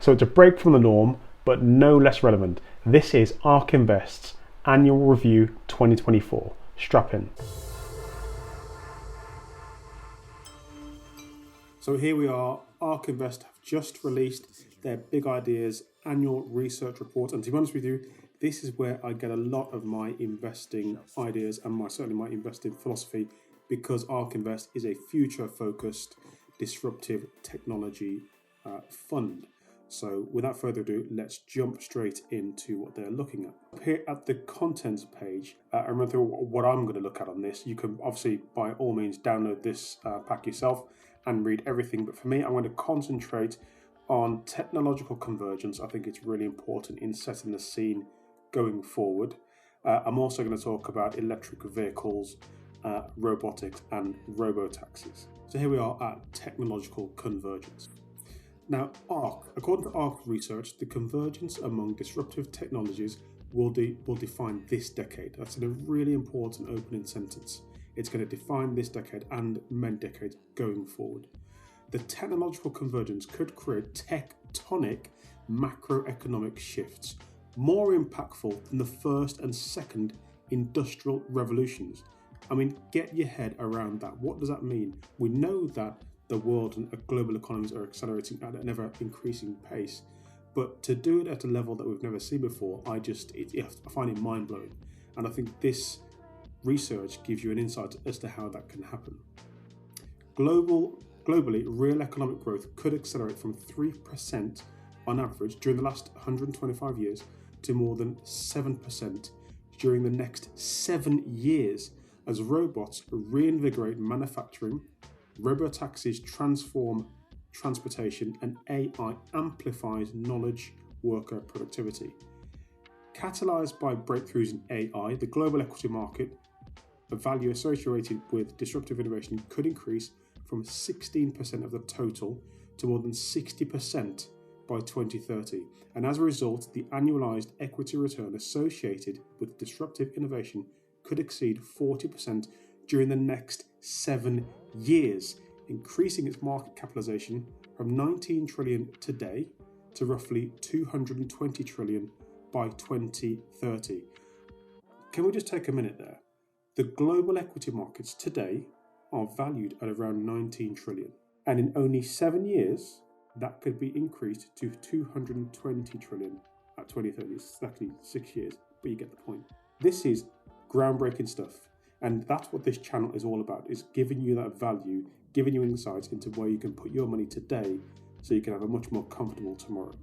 So it's a break from the norm, but no less relevant. This is Ark Invests Annual Review 2024. Strap in. So here we are. Ark Invest have just released their Big Ideas annual research report, and to be honest with you, this is where I get a lot of my investing ideas and certainly my investing philosophy, because Ark Invest is a future-focused, disruptive technology fund. So without further ado, let's jump straight into what they're looking at. Here at the contents page, I run through what I'm going to look at on this. You can obviously, by all means, download this pack yourself and read everything. But for me, I'm going to concentrate on technological convergence. I think it's really important in setting the scene going forward. I'm also going to talk about electric vehicles, robotics, and robotaxis. So here we are at technological convergence. Now, according to Ark research, the convergence among disruptive technologies will define this decade. That's a really important opening sentence. It's going to define this decade and many decades going forward. The technological convergence could create tectonic macroeconomic shifts, more impactful than the first and second industrial revolutions. I mean, get your head around that. What does that mean? We know that the world and global economies are accelerating at an ever increasing pace, but to do it at a level that we've never seen before, I find it mind blowing. And I think this research gives you an insight as to how that can happen. Globally, real economic growth could accelerate from 3% on average during the last 125 years to more than 7% during the next 7 years as robots reinvigorate manufacturing, robotaxis transform transportation, and AI amplifies knowledge worker productivity. Catalyzed by breakthroughs in AI, the global equity market, a value associated with disruptive innovation, could increase from 16% of the total to more than 60% by 2030. And as a result, the annualized equity return associated with disruptive innovation could exceed 40% during the next 7 years, increasing its market capitalization from 19 trillion today to roughly 220 trillion by 2030. Can we just take a minute there? The global equity markets today are valued at around 19 trillion. And in only 7 years, that could be increased to 220 trillion at 2030. It's exactly 6 years, but you get the point. This is groundbreaking stuff. And that's what this channel is all about, is giving you that value, giving you insights into where you can put your money today so you can have a much more comfortable tomorrow.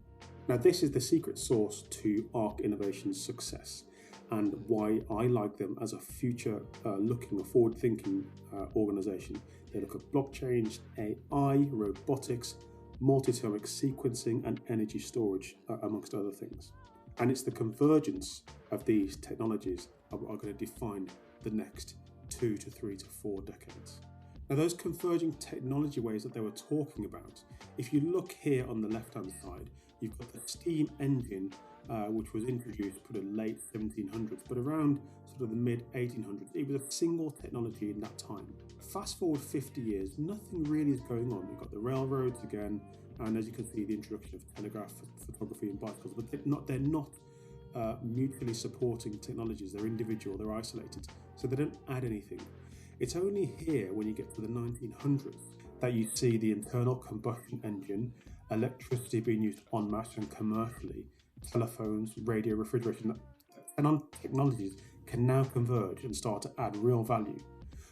Now, this is the secret sauce to Ark Innovation's success and why I like them as a future-looking or forward-thinking organization. They look at blockchains, AI, robotics, multi-termic sequencing, and energy storage, amongst other things. And it's the convergence of these technologies are going to define the next 2 to 3 to 4 decades. Now, those converging technology waves that they were talking about, if you look here on the left-hand side, you've got the steam engine, which was introduced for the late 1700s, but around sort of the mid-1800s, it was a single technology in that time. Fast forward 50 years, nothing really is going on. We've got the railroads again, and as you can see, the introduction of telegraph, photography, and bicycles, but they're not mutually supporting technologies. They're individual, they're isolated, so they don't add anything. It's only here, when you get to the 1900s, that you see the internal combustion engine, electricity being used en masse and commercially, telephones, radio, refrigeration, and technologies can now converge and start to add real value.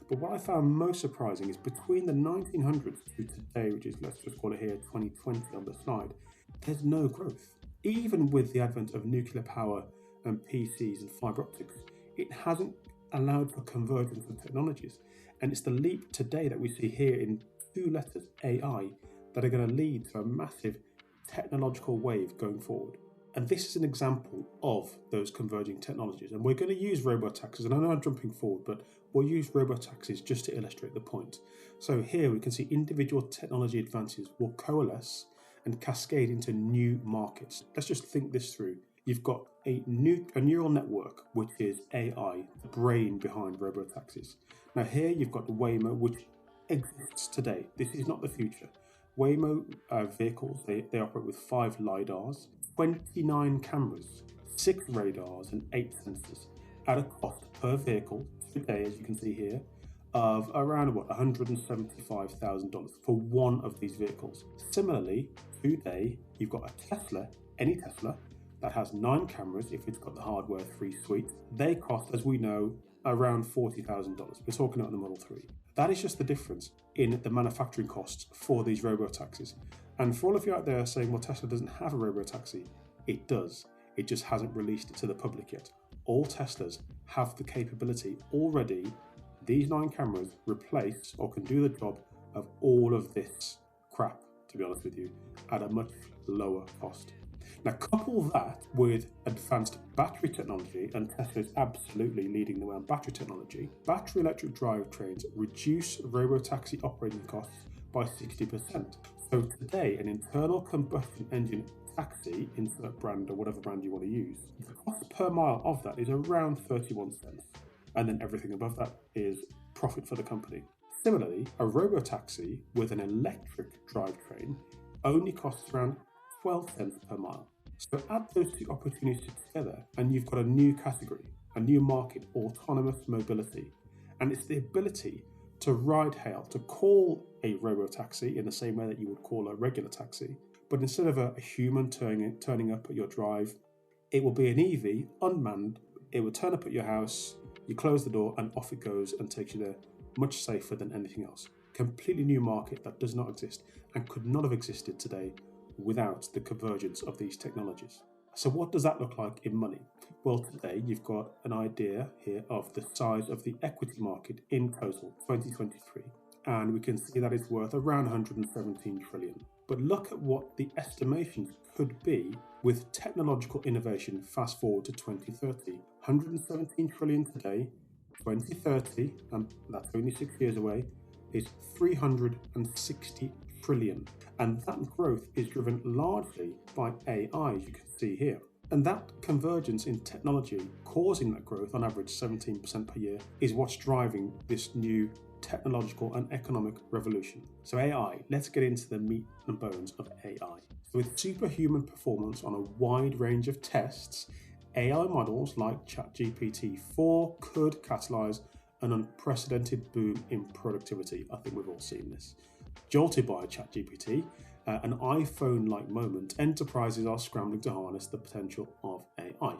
But what I found most surprising is between the 1900s to today, which is, let's just call it here 2020 on the slide, there's no growth. Even with the advent of nuclear power and PCs and fibre optics, it hasn't allowed for convergence of technologies. And it's the leap today that we see here in 2 letters, AI, that are going to lead to a massive technological wave going forward. And this is an example of those converging technologies. And we're going to use robotaxis, and I know I'm jumping forward, but we'll use robotaxis just to illustrate the point. So here we can see individual technology advances will coalesce and cascade into new markets. Let's just think this through. You've got a neural network, which is AI, the brain behind robotaxis. Now here you've got Waymo, which exists today. This is not the future. Waymo vehicles, they operate with 5 LiDARs, 29 cameras, 6 radars and 8 sensors at a cost per vehicle today, as you can see here, of around $175,000 for one of these vehicles. Similarly, today you've got a Tesla, any Tesla, that has 9 cameras if it's got the hardware 3 suite. They cost, as we know, around $40,000. We're talking about the Model 3. That is just the difference in the manufacturing costs for these robotaxis. And for all of you out there saying, well, Tesla doesn't have a robotaxi, it does. It just hasn't released it to the public yet. All Teslas have the capability already. These 9 cameras replace or can do the job of all of this crap, to be honest with you, at a much lower cost. Now, couple that with advanced battery technology, and Tesla is absolutely leading the way on battery technology. Battery electric drivetrains reduce robotaxi operating costs by 60%. So today, an internal combustion engine taxi, insert brand or whatever brand you want to use, the cost per mile of that is around 31 cents. And then everything above that is profit for the company. Similarly, a robotaxi with an electric drivetrain only costs around 12 cents per mile. So add those two opportunities together and you've got a new category, a new market, autonomous mobility. And it's the ability to ride hail, to call a robotaxi in the same way that you would call a regular taxi. But instead of a human turning up at your drive, it will be an EV, unmanned. It will turn up at your house, you close the door and off it goes and takes you there, much safer than anything else. Completely new market that does not exist and could not have existed today without the convergence of these technologies. So what does that look like in money? Well, today you've got an idea here of the size of the equity market in total, 2023, and we can see that it's worth around 117 trillion. But look at what the estimations could be with technological innovation fast forward to 2030. 117 trillion today, 2030, and that's only 6 years away, is 360 trillion. And that growth is driven largely by AI, as you can see here. And that convergence in technology causing that growth on average 17% per year is what's driving this new technological and economic revolution. So AI, let's get into the meat and bones of AI. So with superhuman performance on a wide range of tests, AI models like ChatGPT-4 could catalyze an unprecedented boom in productivity. I think we've all seen this. Jolted by ChatGPT, an iPhone-like moment, enterprises are scrambling to harness the potential of AI.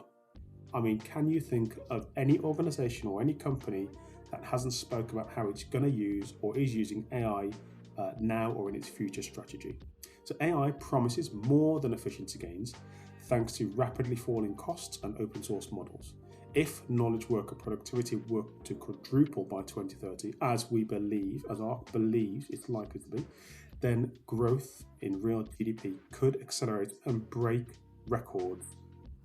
I mean, can you think of any organization or any company that hasn't spoke about how it's going to use or is using AI now or in its future strategy? So AI promises more than efficiency gains thanks to rapidly falling costs and open source models. If knowledge worker productivity were to quadruple by 2030, as we believe, as Ark believes it's likely to be, then growth in real GDP could accelerate and break records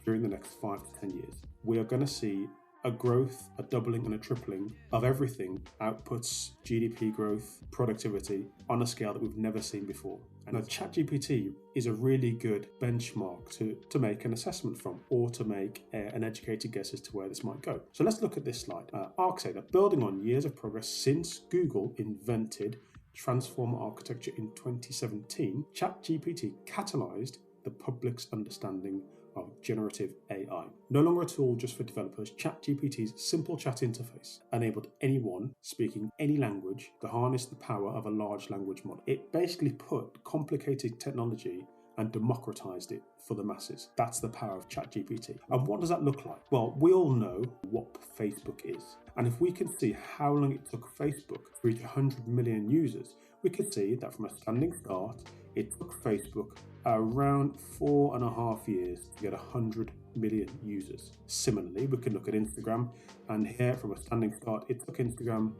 during the next 5 to 10 years. We are going to see a growth, a doubling and a tripling of everything, outputs, GDP growth, productivity, on a scale that we've never seen before. And ChatGPT is a really good benchmark to make an assessment from, or to make an educated guess as to where this might go. So let's look at this slide. Ark say that building on years of progress since Google invented transformer architecture in 2017, ChatGPT catalyzed the public's understanding of generative AI. No longer a tool just for developers, ChatGPT's simple chat interface enabled anyone speaking any language to harness the power of a large language model. It basically put complicated technology and democratized it for the masses. That's the power of ChatGPT. And what does that look like? Well, we all know what Facebook is. And if we can see how long it took Facebook to reach 100 million users, we can see that from a standing start, it took Facebook around 4.5 years to get 100 million users. Similarly, we can look at Instagram, and here from a standing start, it took Instagram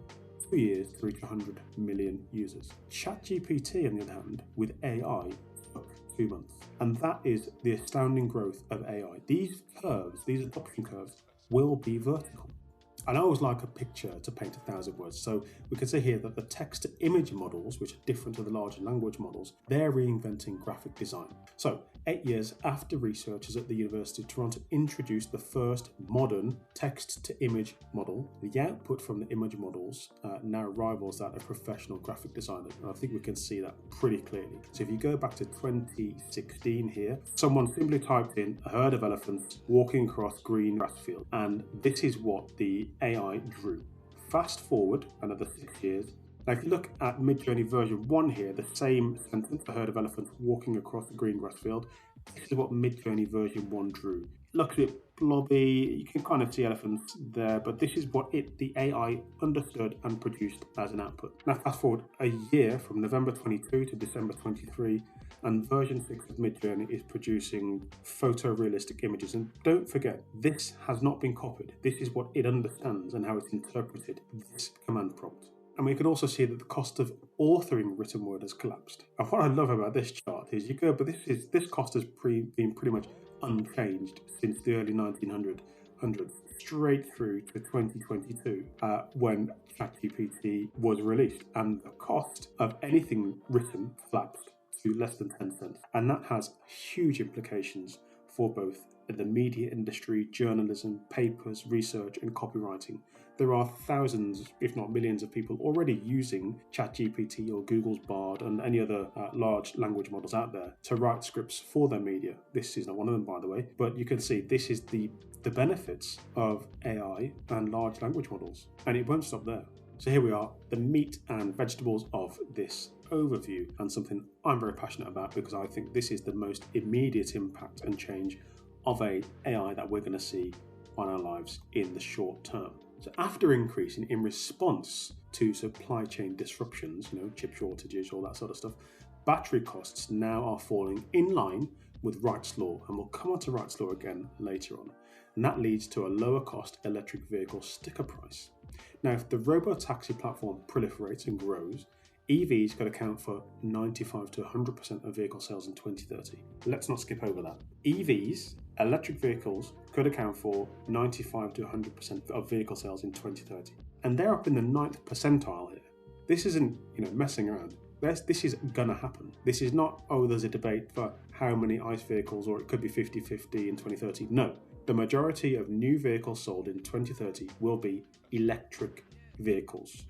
2 years to reach 100 million users. ChatGPT, on the other hand, with AI, took 2 months. And that is the astounding growth of AI. These curves, these adoption curves, will be vertical. And I always like a picture to paint 1,000 words. So we can say here that the text-to-image models, which are different to the large language models, they're reinventing graphic design. So 8 years after researchers at the University of Toronto introduced the first modern text-to-image model, the output from the image models now rivals that of professional graphic designers. And I think we can see that pretty clearly. So if you go back to 2016 here, someone simply typed in a herd of elephants walking across green grass field, and this is what the AI drew. Fast forward another 6 years. Now, if you look at Midjourney version 1 here, the same sentence, a herd of elephants walking across the green grass field, this is what Midjourney version 1 drew. It looks a bit blobby, you can kind of see elephants there, but this is what the AI understood and produced as an output. Now, fast forward a year from November 22 to December 23, and version 6 of Midjourney is producing photorealistic images. And don't forget, this has not been copied. This is what it understands and how it's interpreted this command prompt. And we can also see that the cost of authoring written word has collapsed. And what I love about this chart is this cost has been pretty much unchanged since the early 1900s, straight through to 2022 when ChatGPT was released. And the cost of anything written collapsed to less than 10 cents. And that has huge implications for both the media industry, journalism, papers, research, and copywriting. There are thousands, if not millions, of people already using ChatGPT or Google's Bard and any other large language models out there to write scripts for their media. This is not one of them, by the way, but you can see this is the benefits of AI and large language models, and it won't stop there. So here we are, the meat and vegetables of this overview, and something I'm very passionate about because I think this is the most immediate impact and change of AI that we're going to see on our lives in the short term. So after increasing in response to supply chain disruptions, chip shortages, all that sort of stuff, battery costs now are falling in line with Wright's Law, and we'll come on to Wright's Law again later on. And that leads to a lower cost electric vehicle sticker price. Now, if the RoboTaxi platform proliferates and grows, EVs could account for 95 to 100% of vehicle sales in 2030. Let's not skip over that. EVs, electric vehicles, could account for 95 to 100% of vehicle sales in 2030. And they're up in the 9th percentile here. This isn't, messing around. This is gonna happen. This is not, there's a debate for how many ICE vehicles, or it could be 50-50 in 2030. No, the majority of new vehicles sold in 2030 will be electric vehicles.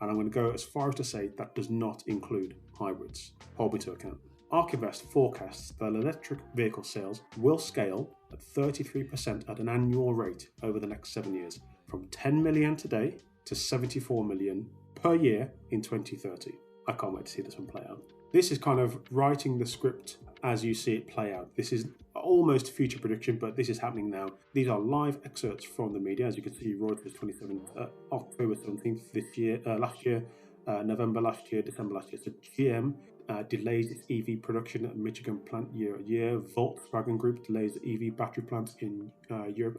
And I'm going to go as far as to say that does not include hybrids. Hold me to account. Ark Invests forecasts that electric vehicle sales will scale at 33% at an annual rate over the next 7 years, from 10 million today to 74 million per year in 2030. I can't wait to see this one play out. This is kind of writing the script as you see it play out. This is almost future prediction, but this is happening now. These are live excerpts from the media. As you can see, Reuters 27th, October 17th last year, November last year, December last year. So GM delays its EV production at Michigan plant year. Volkswagen Group delays the EV battery plants in Europe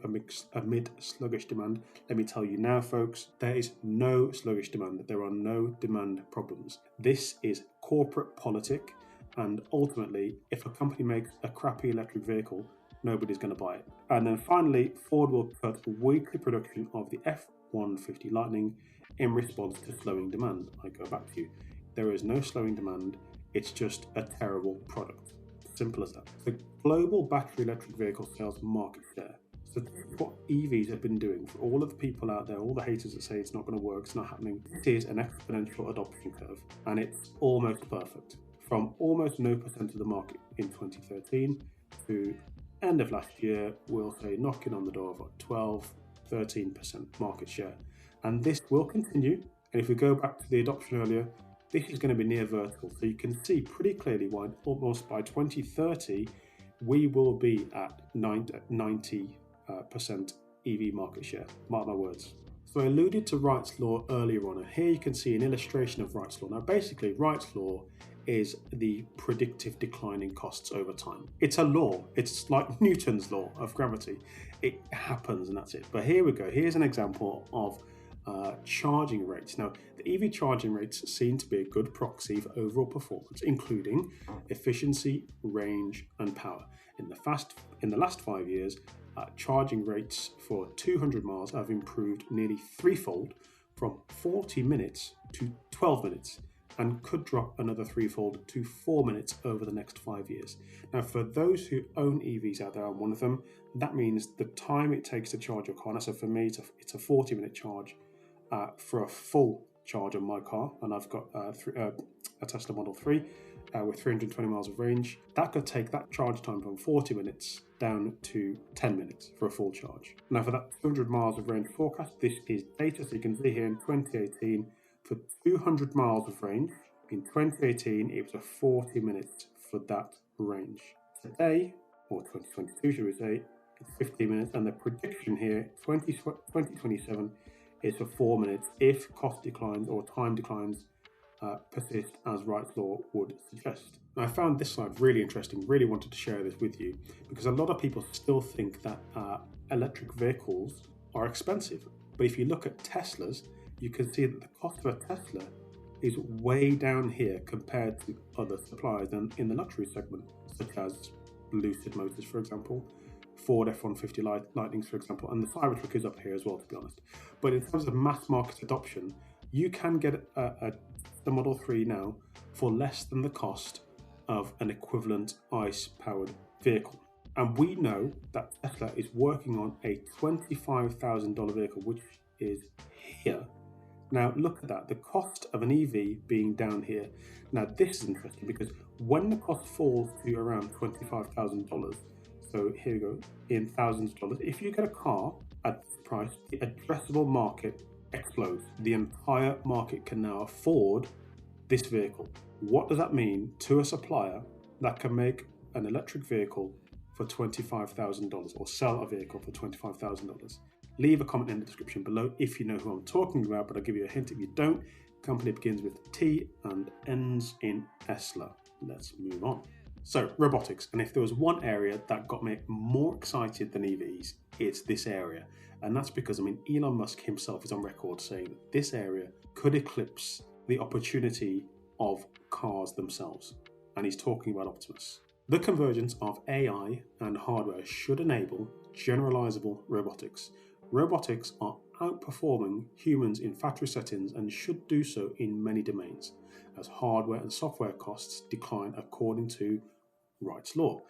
amid sluggish demand. Let me tell you now, folks, there is no sluggish demand. There are no demand problems. This is corporate politic. And ultimately, if a company makes a crappy electric vehicle, nobody's going to buy it. And then finally, Ford will cut weekly production of the F-150 Lightning in response to slowing demand. I go back to you. There is no slowing demand. It's just a terrible product. Simple as that. The global battery electric vehicle sales market share. So that's what EVs have been doing for all of the people out there, all the haters that say it's not going to work, it's not happening. It is an exponential adoption curve, and it's almost perfect. From almost no percent of the market in 2013 to end of last year, we'll say knocking on the door of 12-13% market share. And this will continue. And if we go back to the adoption earlier, this is going to be near vertical. So you can see pretty clearly why almost by 2030, we will be at 90% EV market share. Mark my words. So I alluded to Wright's Law earlier on, and here you can see an illustration of Wright's Law. Now basically, Wright's Law is the predictive decline in costs over time. It's a law. It's like Newton's law of gravity. It happens and that's it. But here we go. Here's an example of charging rates. Now, the EV charging rates seem to be a good proxy for overall performance, including efficiency, range, and power. In the last 5 years, charging rates for 200 miles have improved nearly threefold, from 40 minutes to 12 minutes, and could drop another threefold to 4 minutes over the next 5 years. Now, for those who own EVs out there, I'm one of them, that means the time it takes to charge your car. So for me, it's a 40-minute charge for a full charge on my car, and I've got a Tesla Model 3 with 320 miles of range. That could take that charge time from 40 minutes down to 10 minutes for a full charge. Now, for that 200 miles of range forecast, this is data. So you can see here in 2018, for 200 miles of range, in 2018, it was a 40 minutes for that range. Today, or 2022, should we say, it's 15 minutes, and the prediction here, 2027, is for 4 minutes if cost declines or time declines persist as Wright's law would suggest. Now, I found this slide really interesting, really wanted to share this with you, because a lot of people still think that electric vehicles are expensive. But if you look at Teslas, you can see that the cost of a Tesla is way down here compared to other suppliers and in the luxury segment, such as Lucid Motors, for example, Ford F-150 Lightnings, for example, and the Cybertruck is up here as well, to be honest. But in terms of mass market adoption, you can get the Model 3 now for less than the cost of an equivalent ICE-powered vehicle. And we know that Tesla is working on a $25,000 vehicle, which is here. Now, look at that, the cost of an EV being down here. Now, this is interesting because when the cost falls to around $25,000, so here we go, in thousands of dollars, if you get a car at this price, the addressable market explodes. The entire market can now afford this vehicle. What does that mean to a supplier that can make an electric vehicle for $25,000 or sell a vehicle for $25,000? Leave a comment in the description below if you know who I'm talking about, but I'll give you a hint if you don't. The company begins with T and ends in Esla. Let's move on. So, robotics, and if there was one area that got me more excited than EVs, it's this area. And that's because, Elon Musk himself is on record saying that this area could eclipse the opportunity of cars themselves. And he's talking about Optimus. The convergence of AI and hardware should enable generalizable robotics. Robotics are outperforming humans in factory settings and should do so in many domains, as hardware and software costs decline according to Wright's law.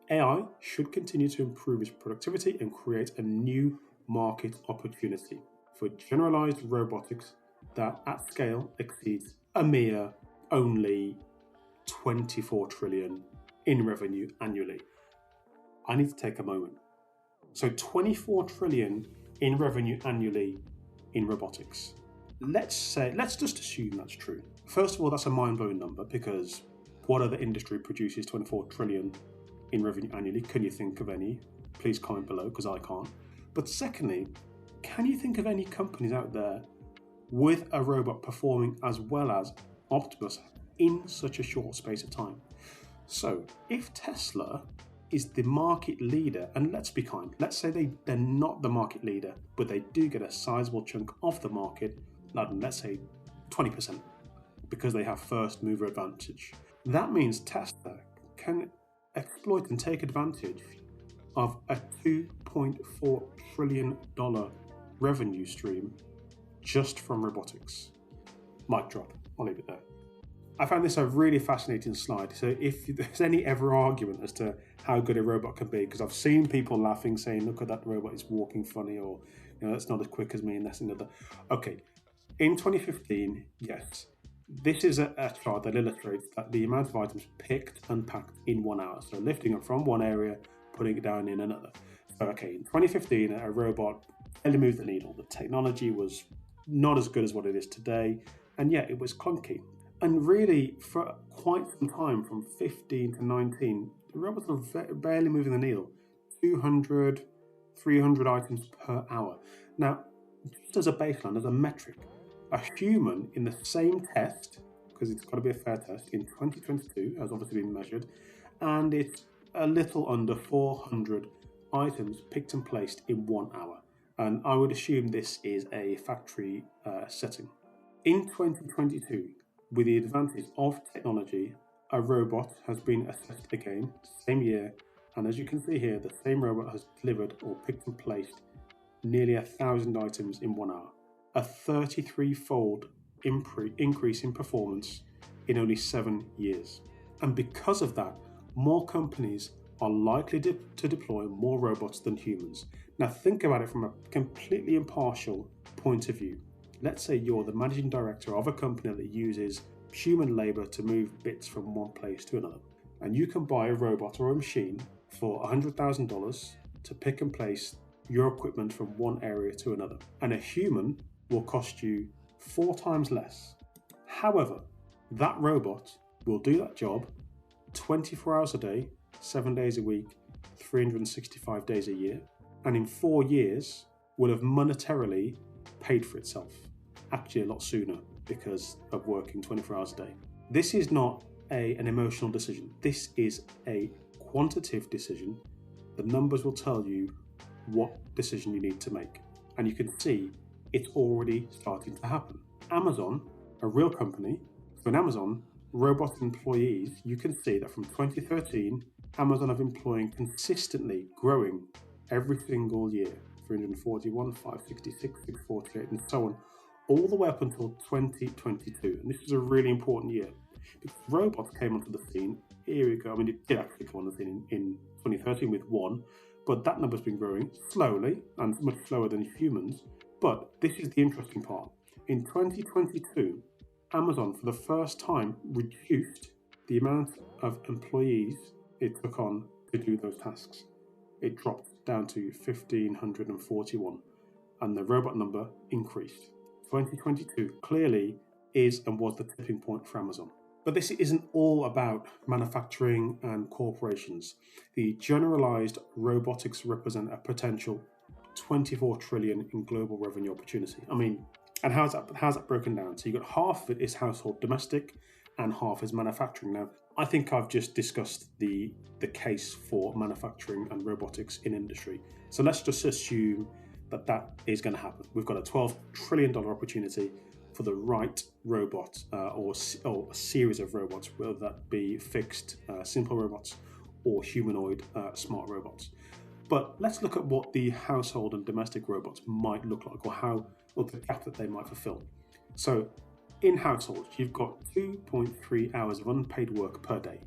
AI should continue to improve its productivity and create a new market opportunity for generalized robotics that at scale exceeds a mere only 24 trillion in revenue annually. I need to take a moment. So 24 trillion in revenue annually in robotics. Let's just assume that's true. First of all, that's a mind-blowing number, because what other industry produces 24 trillion in revenue annually? Can you think of any? Please comment below, because I can't. But secondly, can you think of any companies out there with a robot performing as well as Optimus in such a short space of time? So if Tesla is the market leader, and let's be kind, let's say they're not the market leader, but they do get a sizable chunk of the market, let's say 20%, because they have first mover advantage. That means Tesla can exploit and take advantage of a $2.4 trillion revenue stream just from robotics. Mic drop, I'll leave it there. I found this a really fascinating slide. So if there's any ever argument as to how good a robot can be, because I've seen people laughing saying, look at that robot, it's walking funny, or that's not as quick as me and that's another. Okay, in 2015, yes, this is a chart that illustrates that the amount of items picked and packed in 1 hour. So lifting it from one area, putting it down in another. So okay, in 2015, a robot barely moved the needle. The technology was not as good as what it is today, and yet it was clunky. And really, for quite some time, from 15 to 19, the robots were barely moving the needle. 200, 300 items per hour. Now, just as a baseline, as a metric, a human in the same test, because it's got to be a fair test, in 2022 has obviously been measured, and it's a little under 400 items picked and placed in 1 hour. And I would assume this is a factory setting. In 2022, with the advantage of technology, a robot has been assessed again, same year, and as you can see here, the same robot has delivered or picked and placed nearly 1,000 items in 1 hour. A 33-fold increase in performance in only 7 years. And because of that, more companies are likely to deploy more robots than humans. Now think about it from a completely impartial point of view. Let's say you're the managing director of a company that uses human labor to move bits from one place to another. And you can buy a robot or a machine for $100,000 to pick and place your equipment from one area to another. And a human will cost you 4 times less. However, that robot will do that job 24 hours a day, 7 days a week, 365 days a year, and in 4 years will have monetarily paid for itself. Actually a lot sooner because of working 24 hours a day. This is not an emotional decision. This is a quantitative decision. The numbers will tell you what decision you need to make. And you can see it's already starting to happen. Amazon, a real company, so in Amazon, robot employees, you can see that from 2013, Amazon have employing consistently growing every single year, 341, 566, 648, and so on, all the way up until 2022. And this is a really important year because robots came onto the scene. Here we go. I mean, it did actually come on the scene in 2013 with 1, but that number's been growing slowly and much slower than humans. But this is the interesting part. In 2022, Amazon, for the first time, reduced the amount of employees it took on to do those tasks. It dropped down to 1,541, and the robot number increased. 2022 clearly is and was the tipping point for Amazon. But this isn't all about manufacturing and corporations. The generalized robotics represent a potential 24 trillion in global revenue opportunity. I mean, and how's that broken down? So you've got half of it is household domestic and half is manufacturing. Now, I think I've just discussed the case for manufacturing and robotics in industry. So let's just assume that is going to happen. We've got a $12 trillion opportunity for the right robot or a series of robots, whether that be fixed, simple robots or humanoid, smart robots. But let's look at what the household and domestic robots might look like or the gap that they might fulfill. So in households, you've got 2.3 hours of unpaid work per day.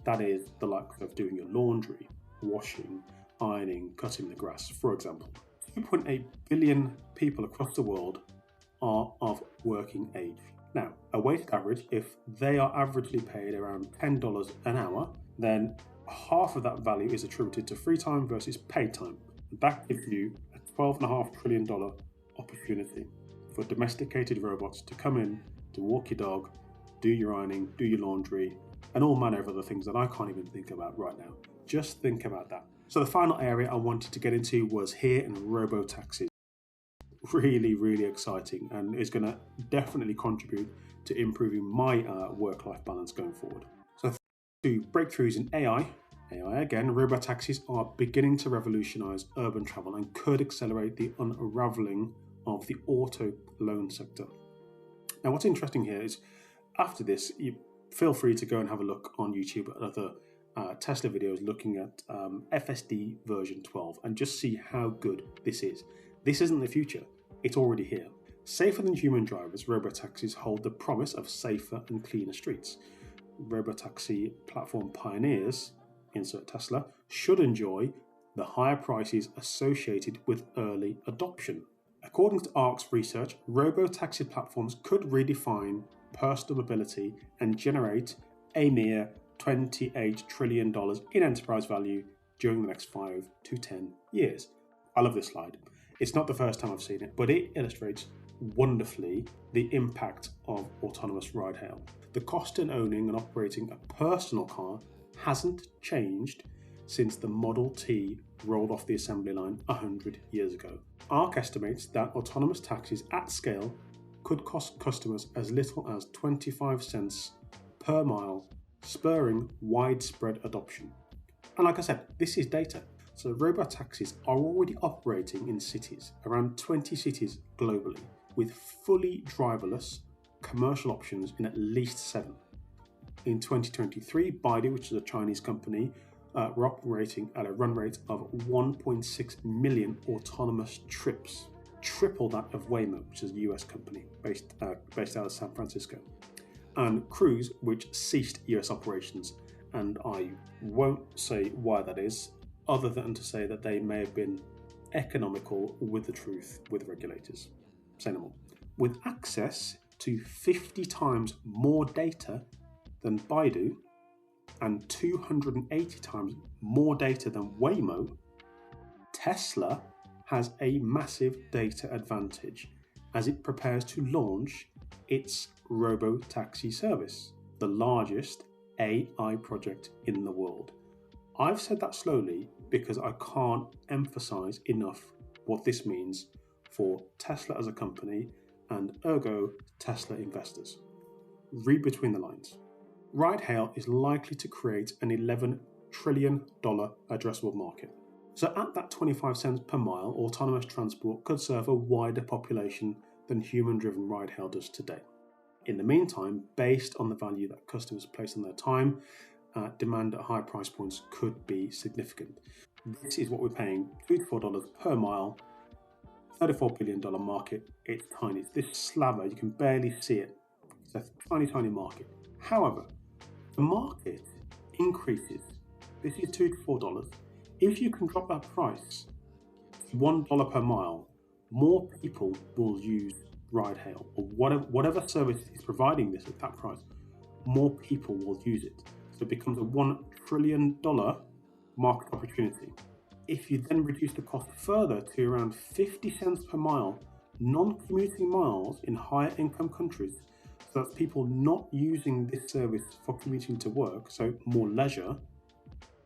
That is the likes of doing your laundry, washing, ironing, cutting the grass, for example. 2.8 billion people across the world are of working age. Now, a weighted average, if they are averagely paid around $10 an hour, then half of that value is attributed to free time versus paid time. That gives you a $12.5 trillion opportunity for domesticated robots to come in, to walk your dog, do your ironing, do your laundry, and all manner of other things that I can't even think about right now. Just think about that. So the final area I wanted to get into was here in RoboTaxi. Really, really exciting, and is going to definitely contribute to improving my work-life balance going forward. So to breakthroughs in AI again, robotaxis are beginning to revolutionize urban travel and could accelerate the unraveling of the auto loan sector. Now, what's interesting here is after this, you feel free to go and have a look on YouTube at other Tesla videos looking at FSD version 12 and just see how good this is. This isn't the future, it's already here. Safer than human drivers, robotaxis hold the promise of safer and cleaner streets. Robotaxi platform pioneers, insert Tesla, should enjoy the higher prices associated with early adoption. According to Ark's research, robotaxi platforms could redefine personal mobility and generate a mere $28 trillion in enterprise value during the next 5 to 10 years. I love this slide. It's not the first time I've seen it, but it illustrates wonderfully the impact of autonomous ride hail. The cost in owning and operating a personal car hasn't changed since the Model T rolled off the assembly line 100 years ago. Ark estimates that autonomous taxis at scale could cost customers as little as 25 cents per mile, spurring widespread adoption. And like I said, this is data. So robotaxis are already operating in cities, around 20 cities globally, with fully driverless commercial options in at least 7. In 2023, Baidu, which is a Chinese company, were operating at a run rate of 1.6 million autonomous trips, triple that of Waymo, which is a US company based out of San Francisco. And Cruise, which ceased US operations, and I won't say why that is, other than to say that they may have been economical with the truth with regulators. Say no more. With access to 50 times more data than Baidu and 280 times more data than Waymo, Tesla has a massive data advantage as it prepares to launch its RoboTaxi service, the largest AI project in the world. I've said that slowly because I can't emphasize enough what this means for Tesla as a company and ergo Tesla investors. Read between the lines. Ride-hail is likely to create an $11 trillion addressable market. So at that 25 cents per mile, autonomous transport could serve a wider population than human-driven ride-hail does today. In the meantime, based on the value that customers place on their time, demand at high price points could be significant. This is what we're paying, $3 to $4 per mile, $34 billion market. It's tiny. It's this slaver, you can barely see it. It's a tiny, tiny market. However, the market increases. This is $2 to $4. If you can drop that price to $1 per mile, more people will use ride-hail or whatever service is providing this at that price. More people will use it. So it becomes a $1 trillion market opportunity. If you then reduce the cost further to around 50 cents per mile, non-commuting miles in higher income countries, so that's people not using this service for commuting to work, so more leisure,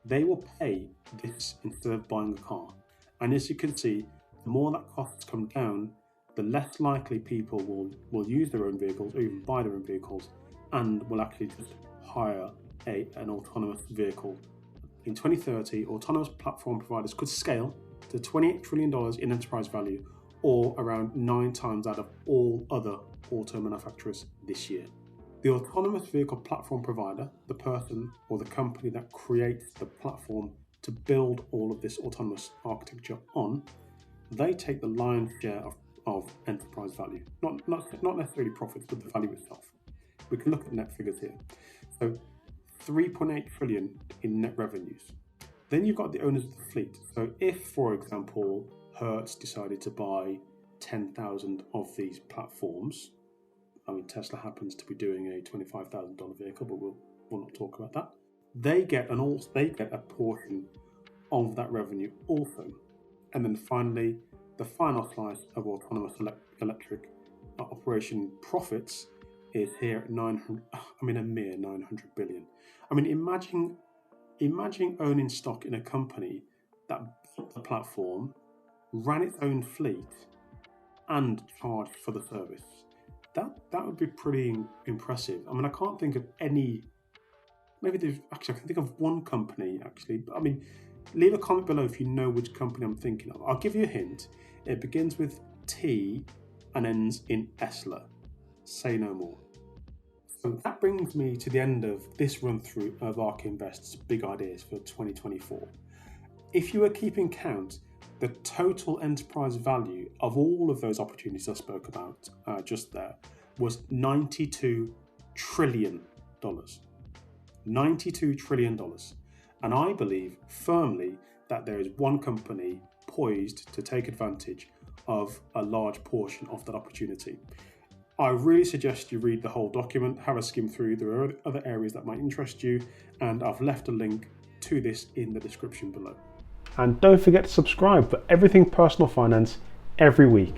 they will pay this instead of buying a car. And as you can see, the more that costs come down, the less likely people will use their own vehicles or even buy their own vehicles and will actually just hire an autonomous vehicle. In 2030, autonomous platform providers could scale to $28 trillion in enterprise value, or around 9 times that of all other auto manufacturers this year. The autonomous vehicle platform provider, the person or the company that creates the platform to build all of this autonomous architecture on, they take the lion's share of enterprise value. Not necessarily profits, but the value itself. We can look at net figures here. So 3.8 trillion in net revenues. Then you've got the owners of the fleet. So if, for example, Hertz decided to buy 10,000 of these platforms, I mean, Tesla happens to be doing a $25,000 vehicle, but we'll not talk about that. They get a portion of that revenue also. And then finally, the final slice of autonomous electric operation profits is here at a mere 900 billion. I mean, imagine owning stock in a company that built the platform, ran its own fleet, and charged for the service. That would be pretty impressive. I mean, I can't think of any. Maybe I can think of one company actually. I mean, leave a comment below if you know which company I'm thinking of. I'll give you a hint. It begins with T and ends in Esler. Say no more. So that brings me to the end of this run through of Ark Invest's big ideas for 2024. If you were keeping count, the total enterprise value of all of those opportunities I spoke about just there was $92 trillion. $92 trillion. And I believe firmly that there is one company poised to take advantage of a large portion of that opportunity. I really suggest you read the whole document, have a skim through. There are other areas that might interest you, and I've left a link to this in the description below. And don't forget to subscribe for everything personal finance every week.